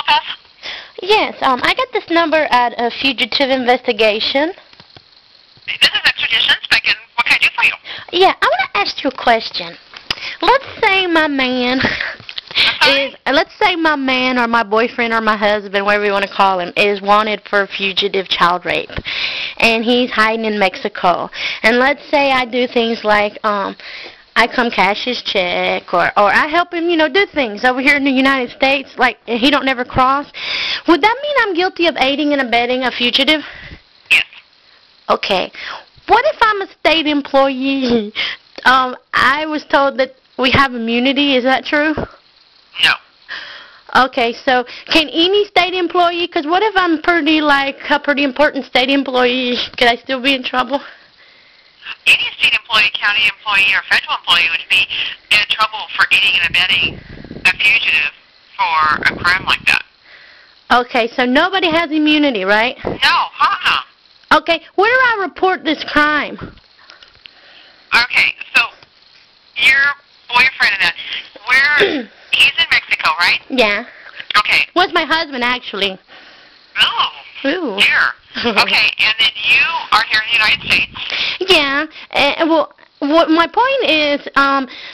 Lopez? Yes, I got this number at a fugitive investigation. This is extradition speaking. What can I do for you? Yeah, I want to ask you a question. Let's say my man or my boyfriend or my husband, whatever you want to call him, is wanted for fugitive child rape, and he's hiding in Mexico. And let's say I do things like I come cash his check, or I help him, do things over here in the United States, like he don't never cross. Would that mean I'm guilty of aiding and abetting a fugitive? Yes. Okay. What if I'm a state employee? I was told that we have immunity. Is that true? No. Okay, so can any state employee, because what if I'm a pretty important state employee, could I still be in trouble? Any state employee, county employee, or federal employee would be in trouble for aiding and abetting a fugitive for a crime like that. Okay, so nobody has immunity, right? No, Okay, where do I report this crime? Okay, so your boyfriend and that, he's in Mexico, right? Yeah. Okay. What's my husband, actually? Oh. Ooh. Dear. Okay, and then you are here in the United States. Yeah. What my point is,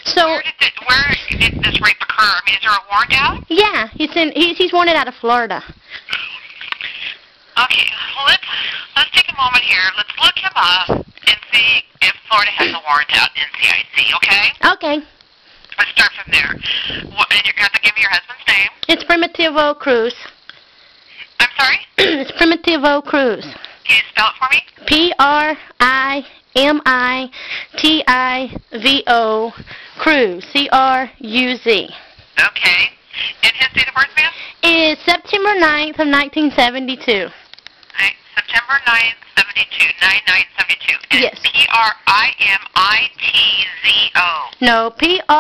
so. Where did this rape occur? I mean, is there a warrant out? Yeah, he's wanted out of Florida. Okay, let's take a moment here. Let's look him up and see if Florida has a warrant out in CIC. Okay? Okay. Let's start from there. And you're going to have to give me your husband's name. It's Primitivo Cruz. I'm sorry? It's Primitivo Cruz. Can you spell it for me? Primitivo Cruz. C-R-U-Z. Okay. And his date of birth, ma'am? It's September 9th of 1972. Right. September 9th, 1972. Yes. P-R-I-M-I-T-Z-O. No, P-R-I-M-I-T-I-V-O.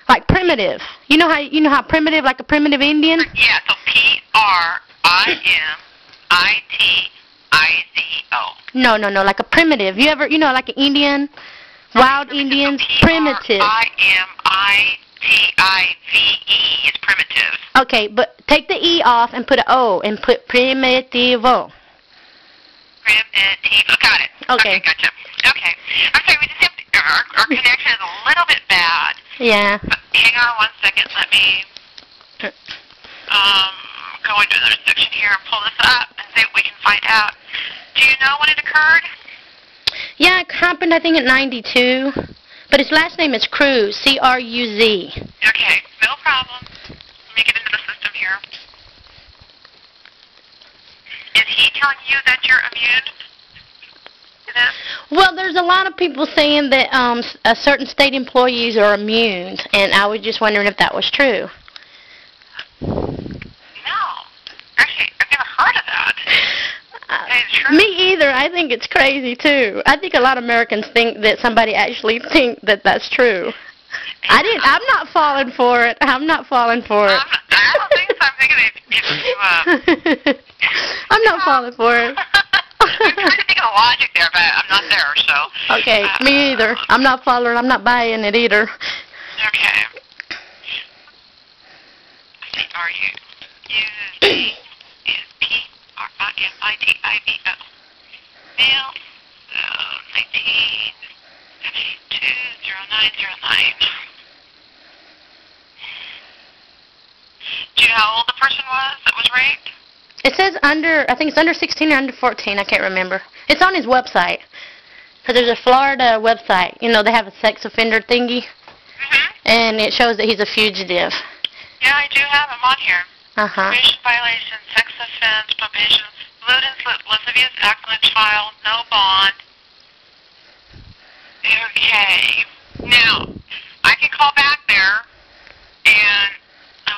Like primitive. You know how primitive, like a primitive Indian? Yeah, so P-R-I-M-I-T-I-Z-O. No, like a primitive. You like an Indian? Wild Indians, primitive. P-R-I-M-I-T-I-V-E is primitive. Okay, but take the E off and put an O and put primitivo. Primitivo. Got it. Okay. Gotcha. Okay. I'm sorry, we just have to, our connection is a little bit bad. Yeah. But hang on one second. Let me go into another section here and pull this up and see what we can find out. Do you know when it occurred? Yeah, it happened, I think, at 92. But his last name is Cruz, C-R-U-Z. Okay, no problem. Let me get into the system here. Is he telling you that you're immune to this? Well, there's a lot of people saying that certain state employees are immune, and I was just wondering if that was true. No. Actually, I've never heard of that. Me either. I think it's crazy, too. I think a lot of Americans think that somebody actually think that that's true. I'm not falling for it. I'm not falling for it. I don't think so. I'm thinking if I'm not falling for it. I'm trying to think of the logic there, but I'm not there, so. Okay, me either. I'm not following. I'm not buying it either. Okay. C-R-U-Z is P-R-I-M-I-T-I-V-O. Male, 19-20909. Do you know how old the person was that was raped? It says I think it's under 16 or under 14. I can't remember. It's on his website. Because there's a Florida website. They have a sex offender thingy. Mm-hmm. And it shows that he's a fugitive. Yeah, I do have him on here. Uh-huh. Probation violation, sex offense, probation, lewd and lascivious act on a child, no bond. Okay. Now, I can call back there and,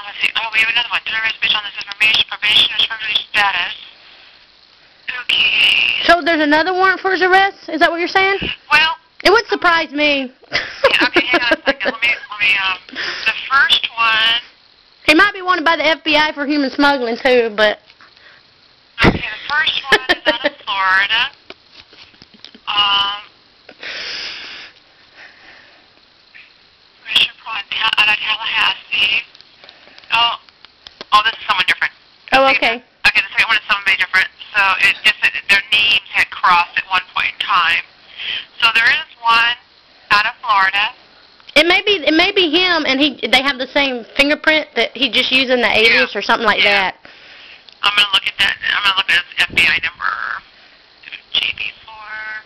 let's see, we have another one. Terrorist based on this information, probation or criminal status. Okay. So there's another warrant for his arrest? Is that what you're saying? Well. It would surprise me. Yeah, okay, hang on a second. Let me, the first one. He might be wanted by the FBI for human smuggling, too, but. Okay, the first one is out of Florida. Out of Tallahassee. it just their names had crossed at one point in time. So there is one out of Florida. It may be him, and they have the same fingerprint that he just using the alias or something like that. I'm gonna look at that. I'm gonna look at his FBI number. JB4.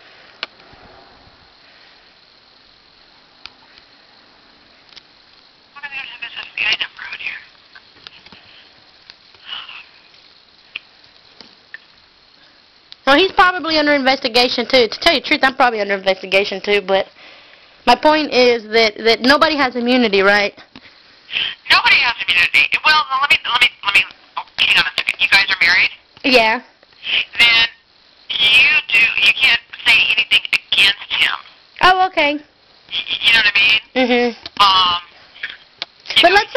Why do they don't have his FBI number out here? Well, he's probably under investigation too. To tell you the truth, I'm probably under investigation too. But my point is that nobody has immunity, right? Nobody has immunity. Well, let me. Oh, hang on a second. You guys are married? Yeah. Then you can't say anything against him. Oh, okay. You know what I mean? Mhm. You But know, let's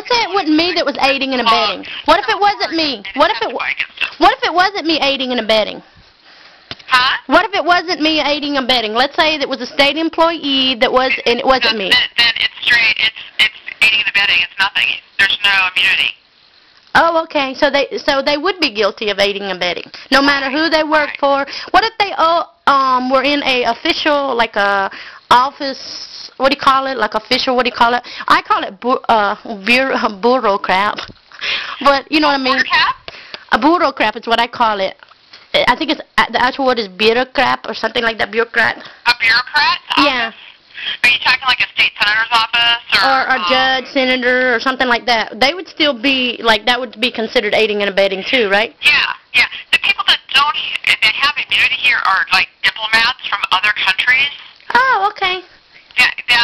say it wasn't me that was aiding and abetting. What if it wasn't me? What if it wasn't me aiding and abetting? Huh? What if it wasn't me aiding and abetting? Let's say it was a state employee and it wasn't me. Then it's straight. It's aiding and abetting. It's nothing. There's no immunity. Oh, okay. So they would be guilty of aiding and abetting, no matter who they work for. What if they were in a official, like a office? What do you call it? Like official? What do you call it? I call it bureaucrat. But you know what I mean? A bureaucrat is what I call it. I think it's the actual word is bureaucrat or something like that. Bureaucrat. A bureaucrat? Yeah. Are you talking like a state senator's office or a judge, senator, or something like that? They would still be like that. Would be considered aiding and abetting too, right? Yeah. The people that have immunity here are like diplomats from other countries. Oh, okay. That if they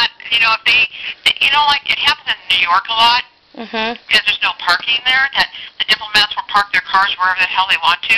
like it happens in New York a lot. Mhm. Because there's no parking there. That the diplomats will park their cars wherever the hell they want to.